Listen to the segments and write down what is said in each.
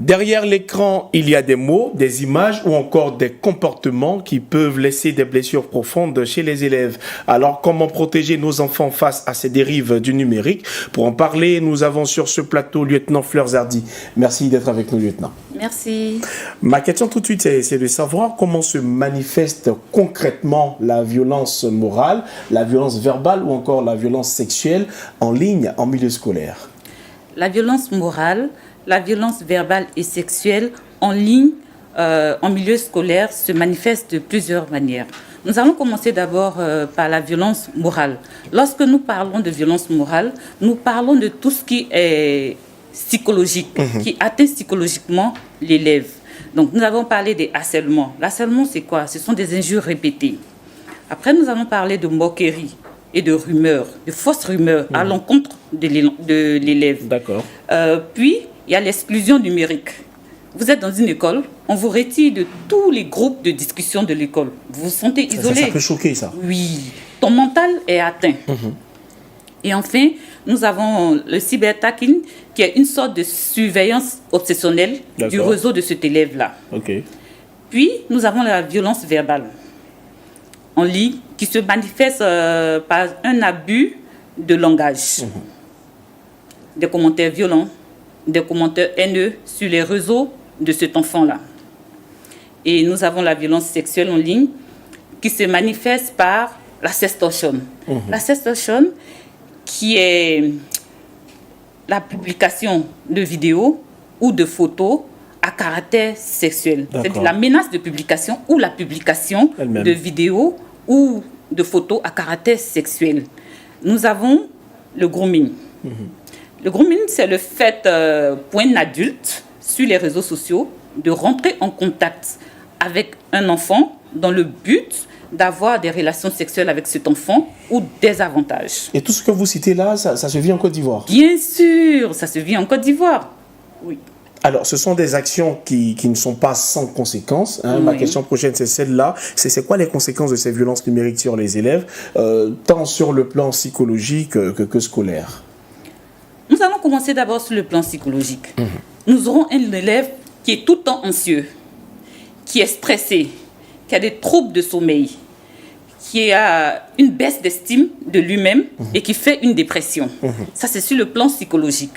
Derrière l'écran, il y a des mots, des images ou encore des comportements qui peuvent laisser des blessures profondes chez les élèves. Alors, comment protéger nos enfants face à ces dérives du numérique? Pour en parler, nous avons sur ce plateau lieutenant Fleur Zardi. Merci d'être avec nous, lieutenant. Merci. Ma question tout de suite, c'est de savoir comment se manifeste concrètement la violence morale, la violence verbale ou encore la violence sexuelle en ligne, en milieu scolaire. La violence morale, la violence verbale et sexuelle en ligne, en milieu scolaire, se manifeste de plusieurs manières. Nous allons commencer d'abord par la violence morale. Lorsque nous parlons de violence morale, nous parlons de tout ce qui est psychologique, qui atteint psychologiquement l'élève. Donc, nous avons parlé des harcèlements. L'harcèlement, c'est quoi? Ce sont des injures répétées. Après, nous allons parler de moqueries et de rumeurs, de fausses rumeurs à l'encontre de l'élève. D'accord. Puis, il y a l'exclusion numérique. Vous êtes dans une école, on vous retire de tous les groupes de discussion de l'école. Vous vous sentez isolé. Ça peut choquer, ça. Oui. Ton mental est atteint. Et enfin, nous avons le cybertacking, qui est une sorte de surveillance obsessionnelle du réseau de cet élève-là. Okay. Puis, nous avons la violence verbale en ligne, qui se manifeste par un abus de langage. Des commentaires violents, des commentaires haineux sur les réseaux de cet enfant-là. Et nous avons la violence sexuelle en ligne qui se manifeste par la sextorsion. La sextorsion qui est la publication de vidéos ou de photos à caractère sexuel. C'est-à-dire la menace de publication ou la publication de vidéos ou de photos à caractère sexuel. Nous avons le grooming. Le grooming, c'est le fait pour un adulte sur les réseaux sociaux de rentrer en contact avec un enfant dans le but d'avoir des relations sexuelles avec cet enfant ou des avantages. Et tout ce que vous citez là, ça se vit en Côte d'Ivoire? Bien sûr, ça se vit en Côte d'Ivoire. Oui. Alors, ce sont des actions qui ne sont pas sans conséquences. Hein. Oui. Ma question prochaine, c'est celle-là. C'est quoi les conséquences de ces violences numériques sur les élèves, tant sur le plan psychologique que scolaire? Nous allons commencer d'abord sur le plan psychologique. Nous aurons un élève qui est tout le temps anxieux, qui est stressé, qui a des troubles de sommeil, qui a une baisse d'estime de lui-même et qui fait une dépression. Ça, c'est sur le plan psychologique.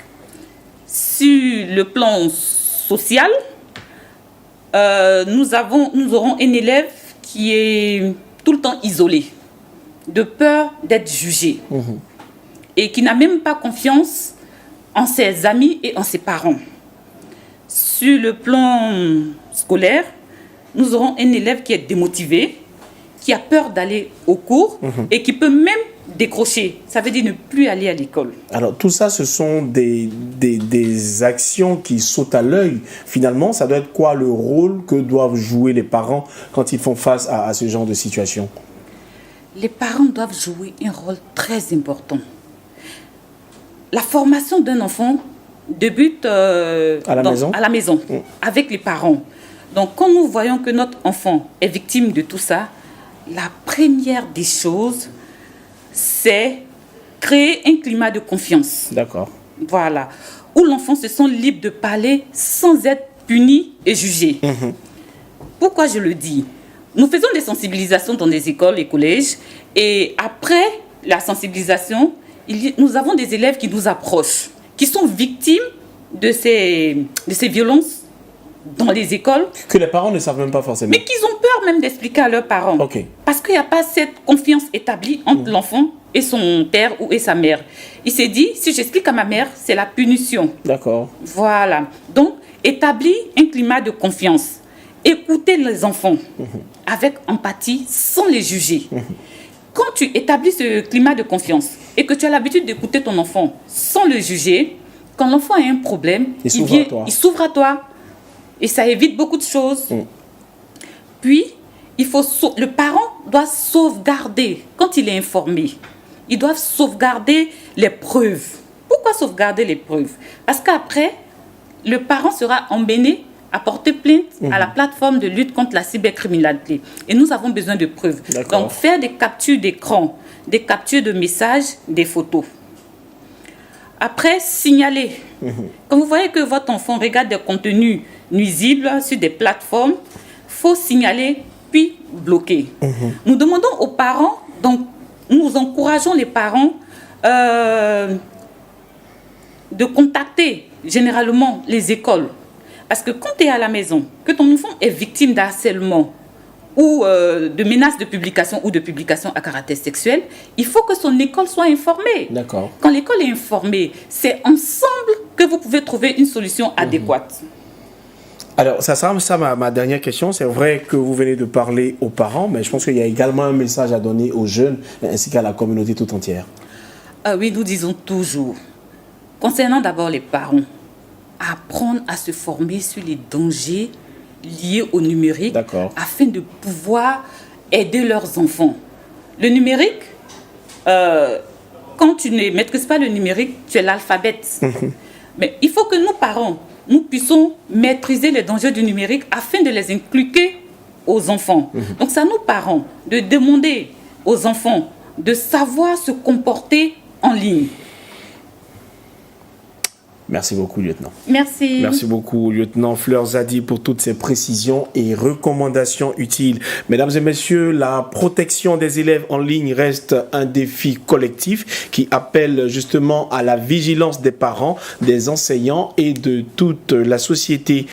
Sur le plan social, nous aurons un élève qui est tout le temps isolé, de peur d'être jugé, et qui n'a même pas confiance en ses amis et en ses parents. Sur le plan scolaire, nous aurons un élève qui est démotivé, qui a peur d'aller au cours et qui peut même décrocher. Ça veut dire ne plus aller à l'école. Alors tout ça, ce sont des actions qui sautent à l'œil. Finalement, ça doit être quoi le rôle que doivent jouer les parents quand ils font face à ce genre de situation? Les parents doivent jouer un rôle très important. La formation d'un enfant débute à la maison, avec les parents. Donc, quand nous voyons que notre enfant est victime de tout ça, la première des choses, c'est créer un climat de confiance. D'accord. Voilà. Où l'enfant se sent libre de parler sans être puni et jugé. Pourquoi je le dis? Nous faisons des sensibilisations dans des écoles et collèges. Et après la sensibilisation, nous avons des élèves qui nous approchent, qui sont victimes de ces violences dans les écoles. Que les parents ne savent même pas forcément. Mais qu'ils ont peur même d'expliquer à leurs parents. Parce qu'il n'y a pas cette confiance établie entre l'enfant et son père ou et sa mère. Il s'est dit, si j'explique à ma mère, c'est la punition. D'accord. Voilà. Donc, établir un climat de confiance. Écouter les enfants avec empathie sans les juger. Quand tu établis ce climat de confiance et que tu as l'habitude d'écouter ton enfant sans le juger, quand l'enfant a un problème, il s'ouvre à toi. Et ça évite beaucoup de choses. Puis, le parent doit sauvegarder, quand il est informé, il doit sauvegarder les preuves. Pourquoi sauvegarder les preuves? Parce qu'après, le parent sera emmené à porter plainte à la plateforme de lutte contre la cybercriminalité. Et nous avons besoin de preuves. Donc, faire des captures d'écran, des captures de messages, des photos. Après, signaler. Quand vous voyez que votre enfant regarde des contenus nuisibles sur des plateformes, il faut signaler puis bloquer. Nous demandons aux parents, donc nous encourageons les parents de contacter généralement les écoles. Parce que quand tu es à la maison, que ton enfant est victime d'harcèlement ou de menaces de publication ou de publication à caractère sexuel, il faut que son école soit informée. D'accord. Quand l'école est informée, c'est ensemble que vous pouvez trouver une solution adéquate. Alors, ça sera ma dernière question. C'est vrai que vous venez de parler aux parents, mais je pense qu'il y a également un message à donner aux jeunes ainsi qu'à la communauté tout entière. Oui, nous disons toujours, concernant d'abord les parents, apprendre à se former sur les dangers liés au numérique afin de pouvoir aider leurs enfants. Le numérique, quand tu ne maîtrises pas le numérique, tu es l'alphabète. Mais il faut que nous, parents, nous puissions maîtriser les dangers du numérique afin de les inculquer aux enfants. Donc c'est à nous, parents, de demander aux enfants de savoir se comporter en ligne. Merci beaucoup, lieutenant. Merci. Merci beaucoup, lieutenant Fleur Zadi, pour toutes ces précisions et recommandations utiles. Mesdames et messieurs, la protection des élèves en ligne reste un défi collectif qui appelle justement à la vigilance des parents, des enseignants et de toute la société.